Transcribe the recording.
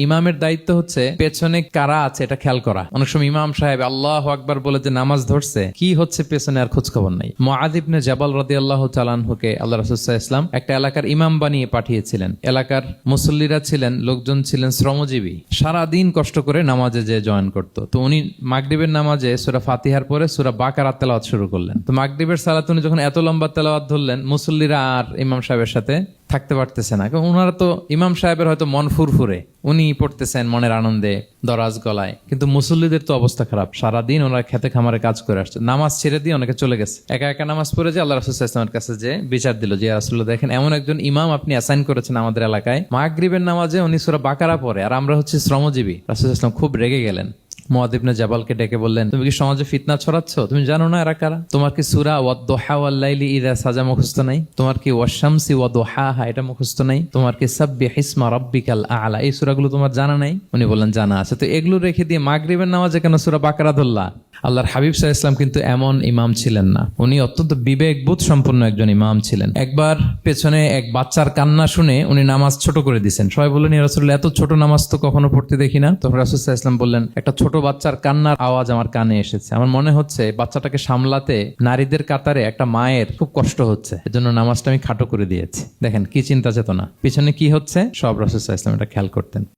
ইমামের দায়িত্ব হচ্ছে পেছনে কারা আছে এটা খেয়াল করা। অনেক সময় ইমাম সাহেব আল্লাহু আকবার বলে যে নামাজ ধরছে, কি হচ্ছে পেছনে আর খোঁজ খবর নাই। মুআয ইবনে জাবাল রাদিয়াল্লাহু তাআলা আনহুকে আল্লাহ রাসূল সাল্লাল্লাহু আলাইহি ওয়াসাল্লাম একটা এলাকার ইমাম বানিয়ে পাঠিয়েছিলেন। এলাকার মুসল্লিরা ছিলেন, লোকজন ছিলেন শ্রমজীবী, সারা দিন কষ্ট করে নামাজে যে জয়েন করত। তো উনি মাগরিবের নামাজে সূরা ফাতিহার পরে সূরা বাকারা তেলাওয়াত শুরু করলেন। তো মাগরিবের সালাতে উনি যখন এত লম্বা তেলাওয়াত ধরলেন, মুসল্লিরা আর ইমাম সাহেবের সাথে থাকতে পারতেছে না, কারণ ওনারা তো ইমাম সাহেবের হয়তো মন ফুরফুরে, উনি পড়তেছেন মনের আনন্দে দরাজ গলায়, কিন্তু মুসল্লিদের তো অবস্থা খারাপ। সারাদিন ওনারা খেতে খামারে কাজ করে আসছে, নামাজ ছেড়ে দিয়ে অনেকে চলে গেছে, একা একা নামাজ পড়ে যে আল্লাহ রাসূল সাল্লাল্লাহু আলাইহি ওয়াসাল্লামের কাছে যে বিচার দিল যে ইয়া রাসূলুল্লাহ, দেখেন এমন একজন ইমাম আপনি অ্যাসাইন করেছেন আমাদের এলাকায়, মাগরিবের নামাজে উনি সূরা বাকারা পড়ে আর আমরা হচ্ছে শ্রমজীবী। রাসূল সাল্লাল্লাহু আলাইহি ওয়াসাল্লাম খুব রেগে গেলেন। মুআয ইবনে জাবালকে ডেকে বললেন, তুমি কি সমাজে ফিতনা ছড়াচ্ছ? তুমি জানো না এরা কারা? তোমার কি সূরা ওয়াদ-দুহা ওয়াল-লাইলি ইযা সাজা মুখস্থ নাই? তোমার কি ওয়াশ-শামসি ওয়া-দুহাহা এটা মুখস্থ নাই? তোমার কি সাব্বিহিসমা রাব্বিকাল আ'লা এই সূরাগুলো তোমার জানা নাই? উনি বললেন জানা আছে। তো এগুলো রেখে দিয়ে মাগরিবের নামাজে কেন সূরা বাকারা ধরলা? আল্লাহর হাবিব সাল্লাল্লাহু আলাইহি ওয়াসাল্লাম কিন্তু এমন ইমাম ছিলেন না, উনি অত্যন্ত বিবেকবোধ সম্পন্ন একজন ইমাম ছিলেন। একবার পেছনে এক বাচ্চার কান্না শুনে উনি নামাজ ছোট করে দিয়েছেন। সবাই বললেন, ইয়া রাসূলুল্লাহ, এত ছোট নামাজ তো কখনো পড়তে দেখি না। তখন রাসূল সাল্লাল্লাহু আলাইহি ওয়াসাল্লাম বললেন, একটা ছোট বাচ্চার কান্নার আওয়াজ আমার কানে এসেছে, আমার মনে হচ্ছে বাচ্চাটাকে সামলাতে নারীদের কাতারে একটা মায়ের খুব কষ্ট হচ্ছে, এজন্য নামাজটা আমি খাটো করে দিয়েছি। দেখেন কি চিন্তা চেতনা, পিছনে কি হচ্ছে সব রাসূল সাল্লাল্লাহু আলাইহি ওয়াসাল্লাম এটা খেয়াল করতেন।